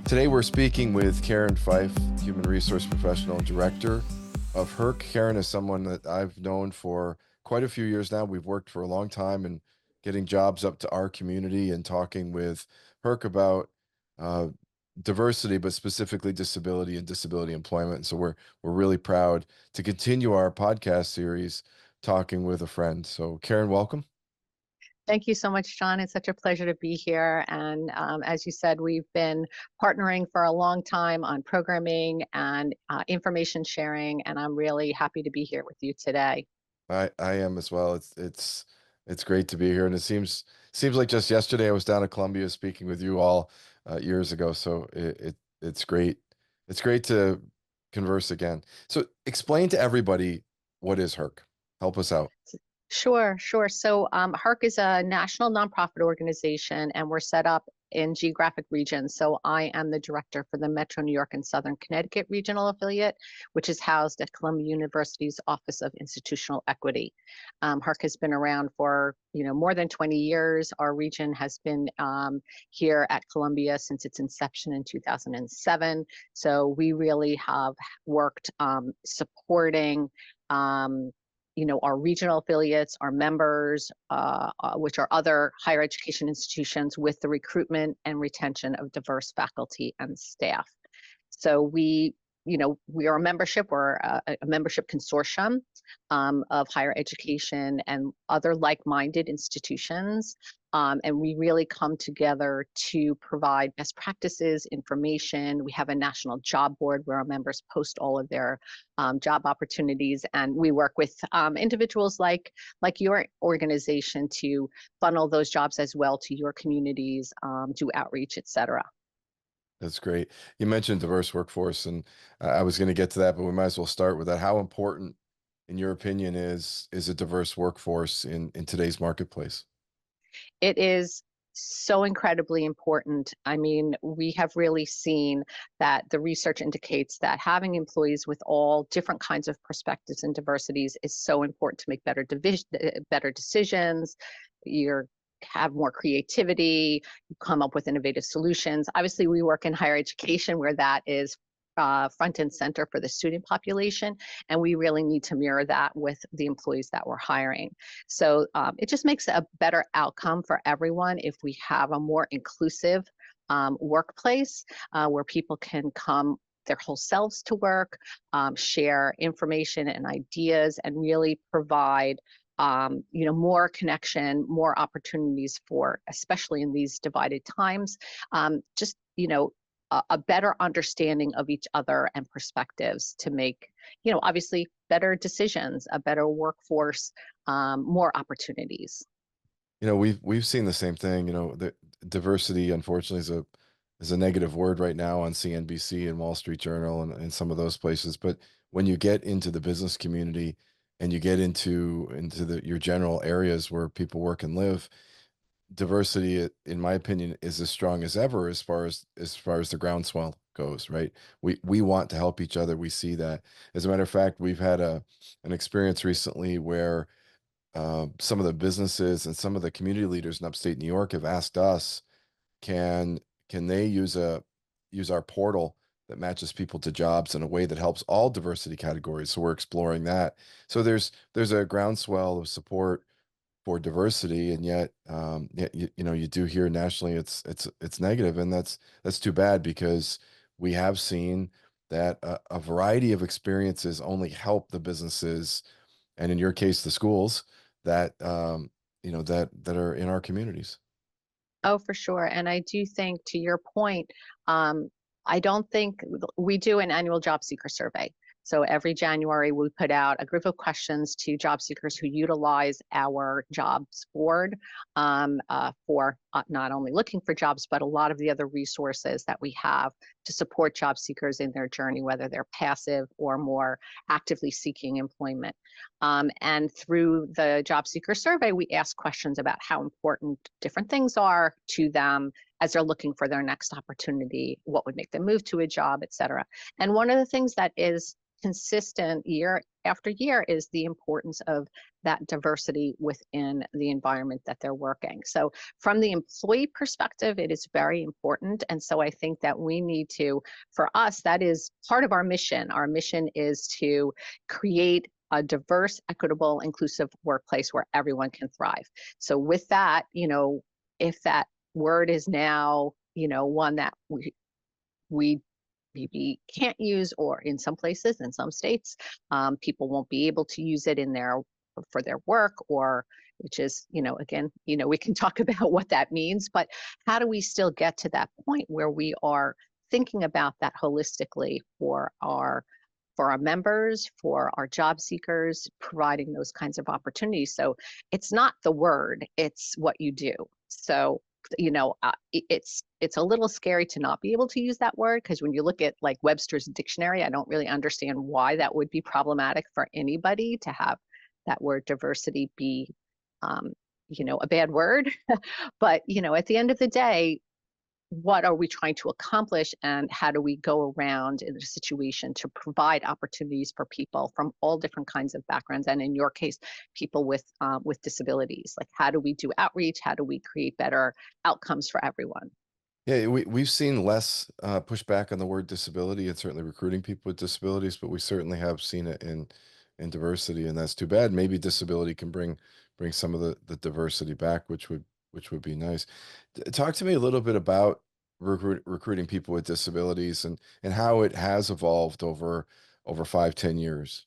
Today we're speaking with Karen Fife, Human Resource Professional and Director of HERC. Karen is someone that I've known for quite a few years now. We've worked for a long time and getting jobs up to our community and talking with HERC about uh, diversity, but specifically disability and disability employment. And so we're really proud to continue our podcast series talking with a friend. So Karen, welcome. Thank you so much, John. It's such a pleasure to be here. And as you said, we've been partnering for a long time on programming and information sharing, and I'm really happy to be here with you today. I am as well. It's great to be here, and it seems like just yesterday I was down at Columbia speaking with you all years ago. So it's great. It's great to converse again. So explain to everybody, what is HERC? Help us out. Sure. So HERC is a national nonprofit organization, and we're set up in geographic regions. So I am the director for the Metro New York and Southern Connecticut regional affiliate, which is housed at Columbia University's Office of Institutional Equity. HERC has been around for more than 20 years. Our region has been here at Columbia since its inception in 2007. So we really have worked supporting our regional affiliates, our members, which are other higher education institutions, with the recruitment and retention of diverse faculty and staff. So we are a membership, or a membership consortium of higher education and other like-minded institutions. And we really come together to provide best practices, information. We have a national job board where our members post all of their job opportunities, and we work with individuals like your organization to funnel those jobs as well to your communities, do outreach, etc. That's great. You mentioned diverse workforce, and I was going to get to that, but we might as well start with that. How important, in your opinion, is a diverse workforce in today's marketplace? It is so incredibly important. I mean, we have really seen that the research indicates that having employees with all different kinds of perspectives and diversities is so important to make better decisions. You have more creativity, you come up with innovative solutions. Obviously, we work in higher education where that is front and center for the student population, and we really need to mirror that with the employees that we're hiring. So it just makes a better outcome for everyone if we have a more inclusive workplace where people can come their whole selves to work, share information and ideas, and really provide more connection, more opportunities for, especially in these divided times, a better understanding of each other and perspectives to make, obviously better decisions, a better workforce, more opportunities. We've seen the same thing. The diversity, unfortunately, is a negative word right now on CNBC and Wall Street Journal and some of those places. But when you get into the business community and you get into your general areas where people work and live, diversity, in my opinion, is as strong as ever as far as the groundswell goes, right? We want to help each other. We see that. As a matter of fact, we've had an experience recently where some of the businesses and some of the community leaders in upstate New York have asked us, can they use our portal that matches people to jobs in a way that helps all diversity categories. So we're exploring that. So there's a groundswell of support for diversity, and yet you do hear nationally it's negative, and that's too bad, because we have seen that a variety of experiences only help the businesses, and in your case the schools, that that are in our communities. Oh, for sure. And I do think, to your point, I don't think we do an annual job seeker survey. So every January, we put out a group of questions to job seekers who utilize our jobs board for not only looking for jobs, but a lot of the other resources that we have to support job seekers in their journey, whether they're passive or more actively seeking employment. And through the job seeker survey, we ask questions about how important different things are to them as they're looking for their next opportunity, what would make them move to a job, et cetera. And one of the things that is consistent year after year is the importance of that diversity within the environment that they're working. So from the employee perspective, it is very important. And so I think that we need to, for us, that is part of our mission. Our mission is to create a diverse, equitable, inclusive workplace where everyone can thrive. So with that, if that word is now, one that we maybe can't use, or in some places, in some states, people won't be able to use it for their work, or which is, again, we can talk about what that means, but how do we still get to that point where we are thinking about that holistically for our members, for our job seekers, providing those kinds of opportunities. So it's not the word, it's what you do. So it's a little scary to not be able to use that word, because when you look at like Webster's dictionary, I don't really understand why that would be problematic for anybody to have that word diversity be a bad word. But at the end of the day, what are we trying to accomplish, and how do we go around in a situation to provide opportunities for people from all different kinds of backgrounds, and in your case, people with disabilities? Like, how do we do outreach? How do we create better outcomes for everyone? Yeah, we've seen less pushback on the word disability, and certainly recruiting people with disabilities, but we certainly have seen it in diversity, and that's too bad. Maybe disability can bring some of the diversity back, which would be nice. Talk to me a little bit about recruiting people with disabilities, and how it has evolved over 5, 10 years.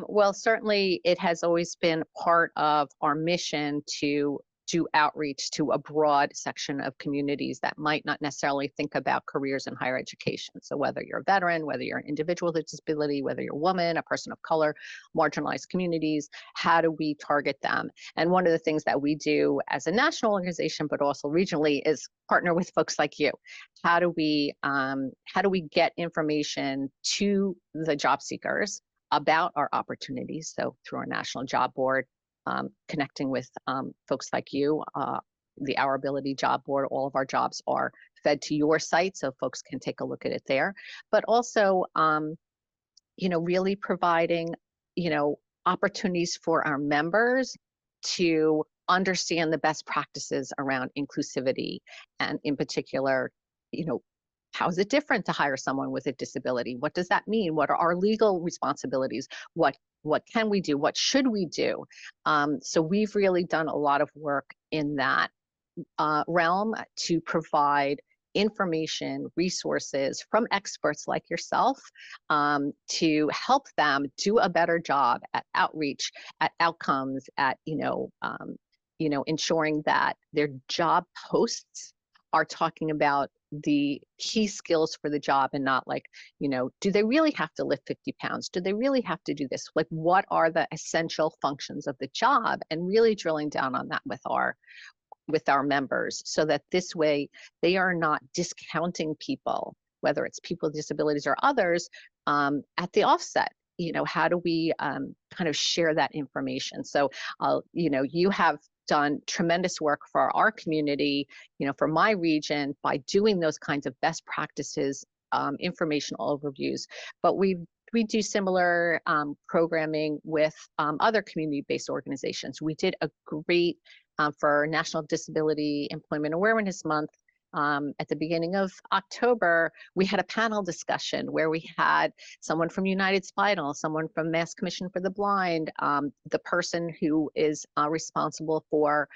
Well, certainly it has always been part of our mission to do outreach to a broad section of communities that might not necessarily think about careers in higher education. So whether you're a veteran, whether you're an individual with disability, whether you're a woman, a person of color, marginalized communities, how do we target them? And one of the things that we do as a national organization, but also regionally, is partner with folks like you. How do we get information to the job seekers about our opportunities? So through our national job board, connecting with folks like you, the Our Ability job board, all of our jobs are fed to your site, so folks can take a look at it there. But also, really providing, opportunities for our members to understand the best practices around inclusivity, and in particular, how is it different to hire someone with a disability? What does that mean? What are our legal responsibilities? What can we do? What should we do? So we've really done a lot of work in that realm to provide information, resources from experts like yourself, to help them do a better job at outreach, at outcomes, at ensuring that their job posts are talking about the key skills for the job, and not like, do they really have to lift 50 pounds? Do they really have to do this? Like, what are the essential functions of the job? And really drilling down on that with our members, so that this way they are not discounting people, whether it's people with disabilities or others, at the offset. How do we kind of share that information? So, you have done tremendous work for our community, for my region, by doing those kinds of best practices, informational overviews. But we do similar programming with other community-based organizations. We did a great for National Disability Employment Awareness Month. At the beginning of October, we had a panel discussion where we had someone from United Spinal, someone from Mass Commission for the Blind, the person who is responsible for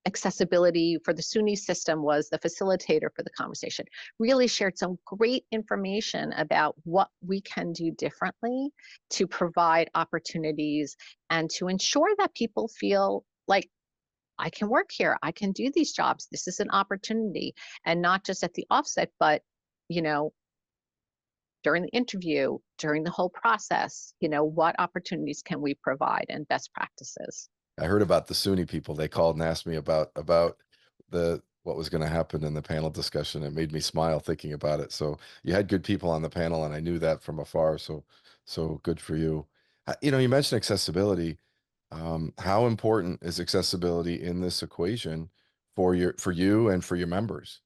accessibility for the SUNY system was the facilitator for the conversation. Really shared some great information about what we can do differently to provide opportunities and to ensure that people feel like, I can work here, I can do these jobs, this is an opportunity, and not just at the offset, but during the interview, during the whole process, what opportunities can we provide, and best practices. I heard about the SUNY people. They called and asked me about the what was going to happen in the panel discussion. It made me smile thinking about it. So you had good people on the panel, and I knew that from afar. So good for you. You mentioned accessibility. How important is accessibility in this equation for you and for your members?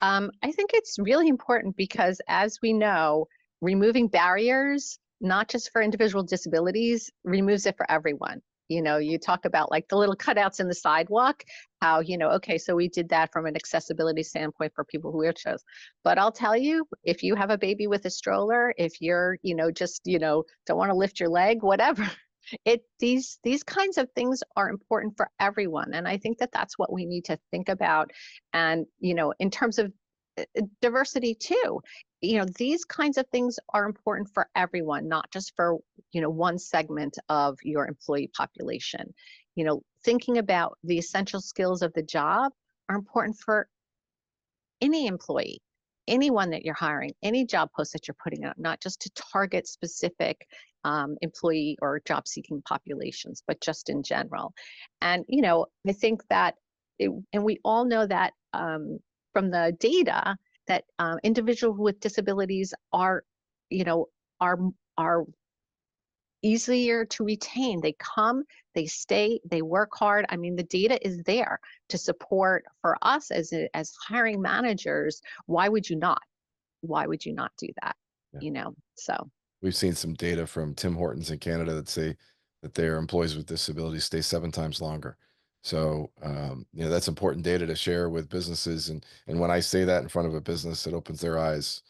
I think it's really important because, as we know, removing barriers, not just for individual disabilities, removes it for everyone. You talk about like the little cutouts in the sidewalk, how, okay, so we did that from an accessibility standpoint for people who wheelchairs. But I'll tell you, if you have a baby with a stroller, if you're, just, don't want to lift your leg, whatever, these kinds of things are important for everyone. And I think that that's what we need to think about. And, in terms of diversity too, these kinds of things are important for everyone, not just for, one segment of your employee population. Thinking about the essential skills of the job are important for any employee, anyone that you're hiring, any job post that you're putting out, not just to target specific employee or job seeking populations, but just in general. And, I think that, and we all know that from the data that individuals with disabilities are, are easier to retain. They come, they stay, they work hard. I mean, the data is there to support for us as hiring managers. Why would you not? Why would you not do that? Yeah. So. We've seen some data from Tim Hortons in Canada that say that their employees with disabilities stay 7 times longer. So, that's important data to share with businesses. And when I say that in front of a business, it opens their eyes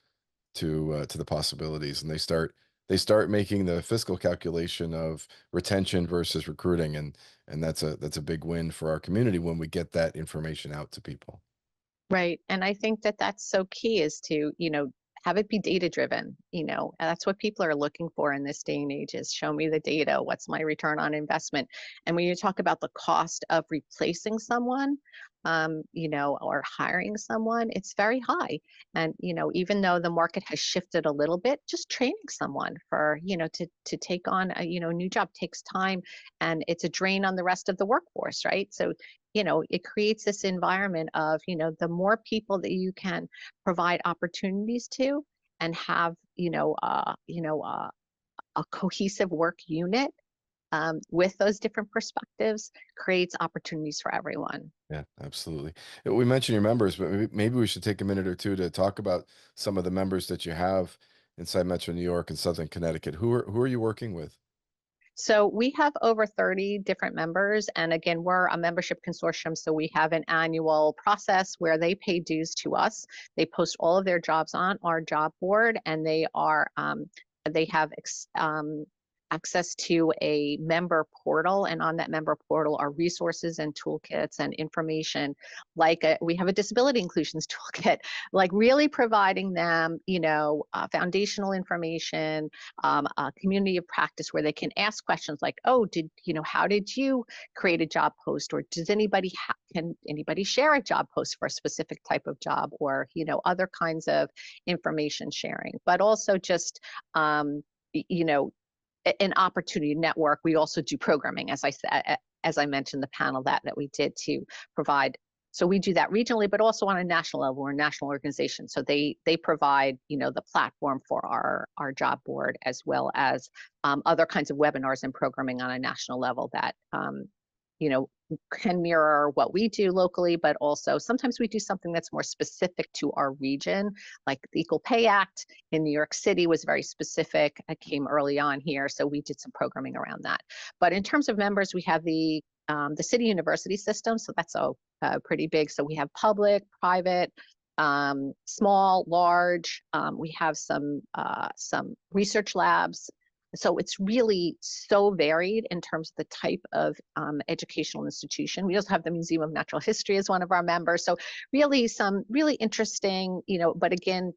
to the possibilities, and they start making the fiscal calculation of retention versus recruiting, and that's a big win for our community when we get that information out to people. Right. And I think that that's so key, is to, have it be data driven. And that's what people are looking for in this day and age, is show me the data. What's my return on investment? And when you talk about the cost of replacing someone, or hiring someone, it's very high. And, even though the market has shifted a little bit, just training someone for, to take on a, new job takes time, and it's a drain on the rest of the workforce, right? So, it creates this environment of, the more people that you can provide opportunities to and have, a cohesive work unit with those different perspectives, creates opportunities for everyone. Yeah, absolutely. We mentioned your members, but maybe we should take a minute or two to talk about some of the members that you have inside Metro New York and Southern Connecticut. Who are you working with? So we have over 30 different members. And again, we're a membership consortium. So we have an annual process where they pay dues to us. They post all of their jobs on our job board, and they have access to a member portal. And on that member portal are resources and toolkits and information, like we have a disability inclusions toolkit, like really providing them, foundational information, a community of practice where they can ask questions like, oh, how did you create a job post? Or can anybody share a job post for a specific type of job? Or, other kinds of information sharing, but also just, an opportunity network. We also do programming, as I said, as I mentioned, the panel that we did to provide. So we do that regionally, but also on a national level. We're a national organization, so they provide, the platform for our job board, as well as other kinds of webinars and programming on a national level that can mirror what we do locally, but also sometimes we do something that's more specific to our region, like the Equal Pay Act in New York City was very specific. It came early on here, so we did some programming around that. But in terms of members, we have the city university system, so that's pretty big. So we have public, private, small, large. We have some research labs. So it's really so varied in terms of the type of educational institution. We also have the Museum of Natural History as one of our members. So really some really interesting, but again,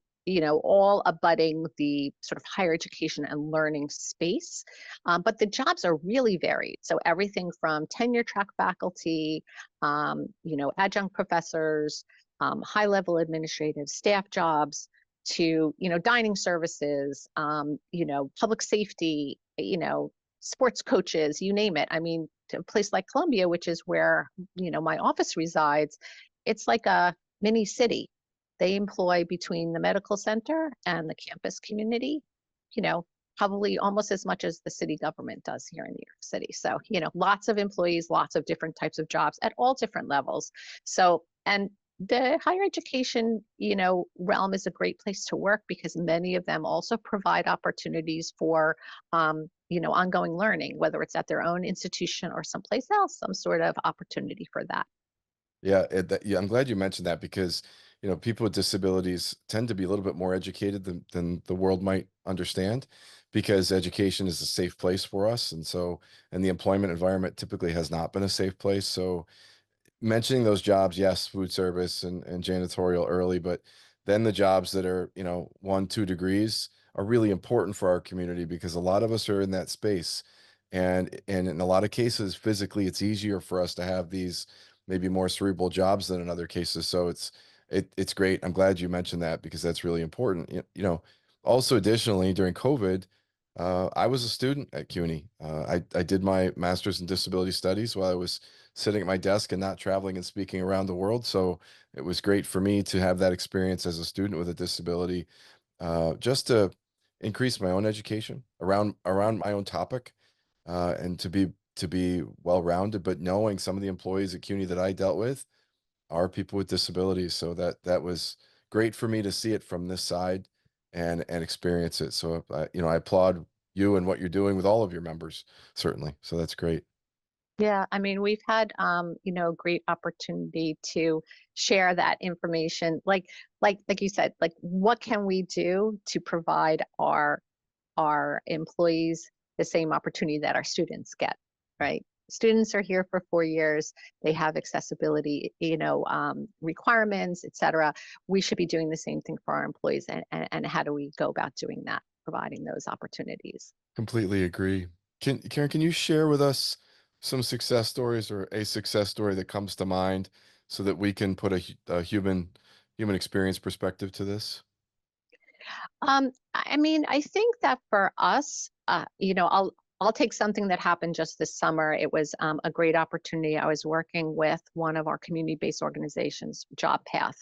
all abutting the sort of higher education and learning space. But the jobs are really varied. So everything from tenure track faculty, adjunct professors, high-level administrative staff jobs, to, dining services, public safety, sports coaches, you name it. I mean, to a place like Columbia, which is where, my office resides, it's like a mini city. They employ, between the medical center and the campus community, probably almost as much as the city government does here in New York City. So, lots of employees, lots of different types of jobs at all different levels. So, and The higher education, realm is a great place to work because many of them also provide opportunities for, ongoing learning, whether it's at their own institution or someplace else, some sort of opportunity for that. Yeah, yeah, I'm glad you mentioned that because, people with disabilities tend to be a little bit more educated than the world might understand because education is a safe place for us. And the employment environment typically has not been a safe place. So mentioning those jobs, yes, food service and janitorial early, but then the jobs that are, 1, 2 degrees are really important for our community because a lot of us are in that space. And in a lot of cases, physically, it's easier for us to have these maybe more cerebral jobs than in other cases. So it's great. I'm glad you mentioned that because that's really important. Also additionally, during COVID, I was a student at CUNY. I did my master's in disability studies while I was sitting at my desk and not traveling and speaking around the world. So it was great for me to have that experience as a student with a disability, just to increase my own education around my own topic, and to be well rounded. But knowing some of the employees at CUNY that I dealt with are people with disabilities, so that was great for me to see it from this side and experience it. So I applaud you and what you're doing with all of your members, certainly. So that's great. Yeah, I mean, we've had great opportunity to share that information. Like you said, like what can we do to provide our employees the same opportunity that our students get, right? Students are here for 4 years. They have accessibility, requirements, et cetera. We should be doing the same thing for our employees. And how do we go about doing that, providing those opportunities? Completely agree. Karen, can you share with us some success stories or a success story that comes to mind so that we can put a human experience perspective to this? I mean, I think that for us, I'll take something that happened just this summer. It was a great opportunity. I was working with one of our community-based organizations, Job Path,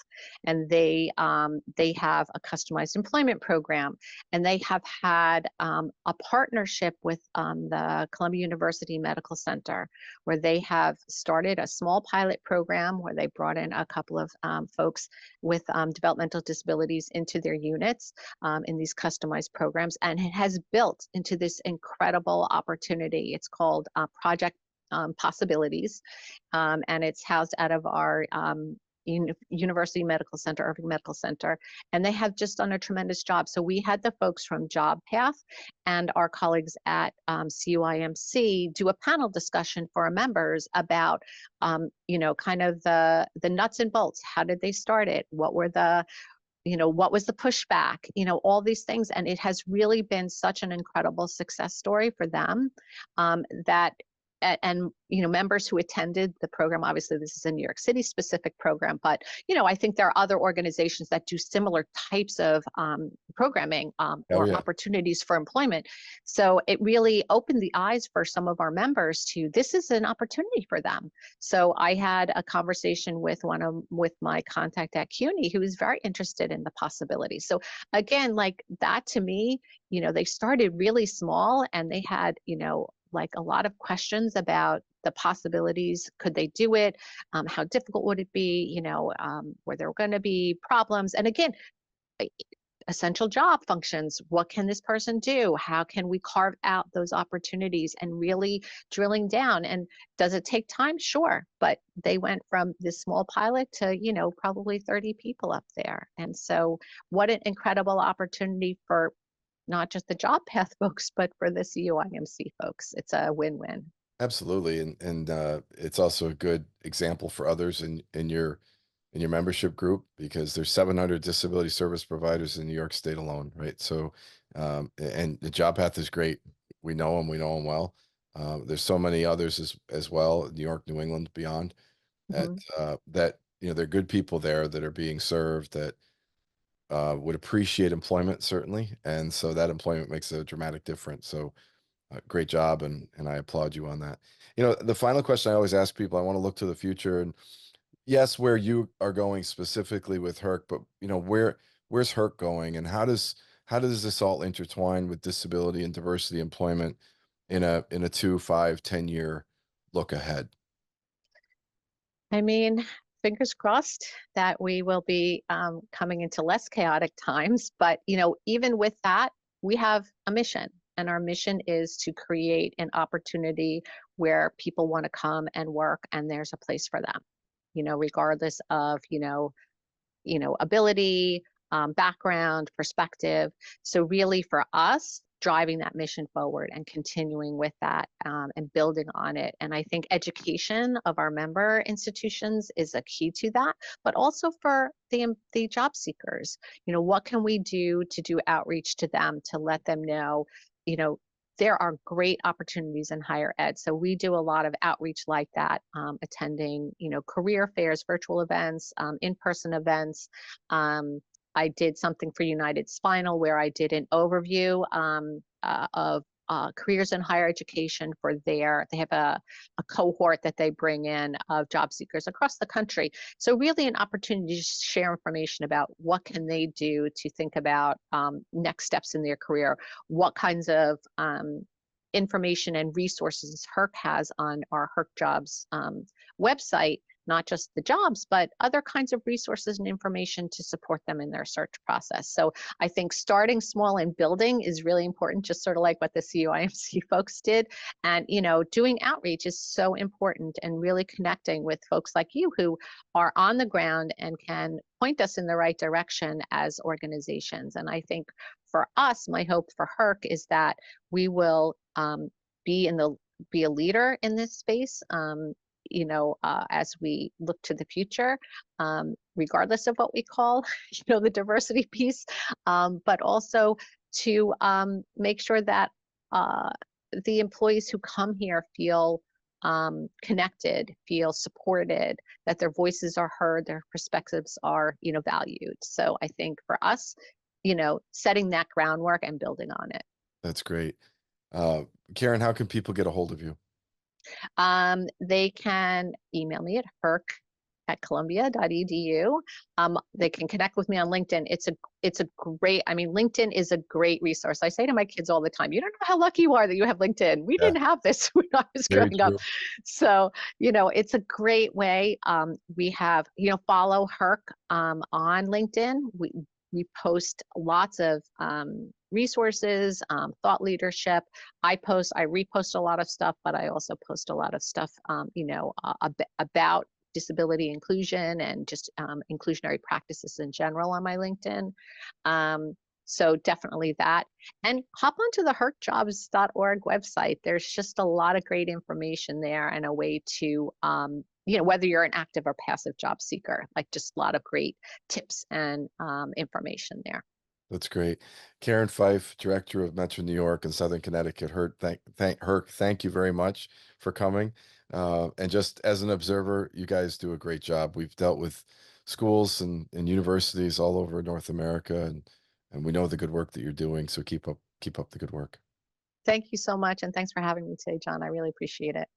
and they have a customized employment program, and they have had a partnership with the Columbia University Medical Center, where they have started a small pilot program where they brought in a couple of folks with developmental disabilities into their units in these customized programs, and it has built into this incredible opportunity. It's called Project Possibilities, and it's housed out of our University Medical Center, Irving Medical Center, and they have just done a tremendous job. So we had the folks from Job Path and our colleagues at CUIMC do a panel discussion for our members about, kind of the nuts and bolts. How did they start it? What was the pushback, all these things. And it has really been such an incredible success story for them, that and members who attended the program. Obviously this is a New York City specific program, but I think there are other organizations that do similar types of programming, Oh or yeah, opportunities for employment. So it really opened the eyes for some of our members to, this is an opportunity for them. So I had a conversation with my contact at CUNY who was very interested in the possibilities. So again, like that to me, they started really small and they had, like a lot of questions about the possibilities. Could they do it? How difficult would it be? Were there going to be problems? And again, essential job functions. What can this person do? How can we carve out those opportunities and really drilling down? And does it take time? Sure. But they went from this small pilot to, probably 30 people up there. And so what an incredible opportunity for not just the job path folks, but for the CUIMC folks. It's a win-win. absolutely. And it's also a good example for others in your membership group because there's 700 disability service providers in New York State alone, right? So, and the job path is great. We know them well. There's so many others as well, New York, New England, beyond that, Mhm. that, they're good people there that are being served that would appreciate employment, certainly. And so that employment makes a dramatic difference. So, great job. And I applaud you on that. The final question I always ask people, I want to look to the future and yes, where you are going specifically with HERC, but where's HERC going, and how does this all intertwine with disability and diversity employment in a 2, 5, 10 year look ahead? I mean, fingers crossed that we will be coming into less chaotic times. But, even with that, we have a mission. And our mission is to create an opportunity where people want to come and work and there's a place for them, regardless of, ability, background, perspective. So really for us, driving that mission forward and continuing with that and building on it. And I think education of our member institutions is a key to that, but also for the job seekers. What can we do to do outreach to them to let them know, there are great opportunities in higher ed. So we do a lot of outreach like that, attending, career fairs, virtual events, in-person events. I did something for United Spinal where I did an overview of careers in higher education for they have a cohort that they bring in of job seekers across the country. So really an opportunity to share information about what can they do to think about next steps in their career, what kinds of information and resources HERC has on our HERC Jobs website, not just the jobs, but other kinds of resources and information to support them in their search process. So I think starting small and building is really important, just sort of like what the CUIMC folks did. And, doing outreach is so important and really connecting with folks like you who are on the ground and can point us in the right direction as organizations. And I think for us, my hope for HERC is that we will be a leader in this space. As we look to the future, regardless of what we call, the diversity piece, but also to make sure that the employees who come here feel connected, feel supported, that their voices are heard, their perspectives are, valued. So I think for us, setting that groundwork and building on it. That's great. Karen, how can people get a hold of you? They can email me at herc@columbia.edu. They can connect with me on LinkedIn. It's a great, LinkedIn is a great resource. I say to my kids all the time, you don't know how lucky you are that you have LinkedIn. We Yeah, didn't have this when I was very growing up. true. So, it's a great way. We have, follow HERC on LinkedIn. We post lots of resources, thought leadership. I repost a lot of stuff, but I also post a lot of stuff, about disability inclusion and just inclusionary practices in general on my LinkedIn. So definitely that. And hop onto the hercjobs.org website. There's just a lot of great information there and a way to, whether you're an active or passive job seeker, like just a lot of great tips and information there. That's great. Karen Fife, Director of Metro New York and Southern Connecticut HERC, thank you very much for coming. And just as an observer, you guys do a great job. We've dealt with schools and universities all over North America, and we know the good work that you're doing. So keep up the good work. Thank you so much. And thanks for having me today, John. I really appreciate it.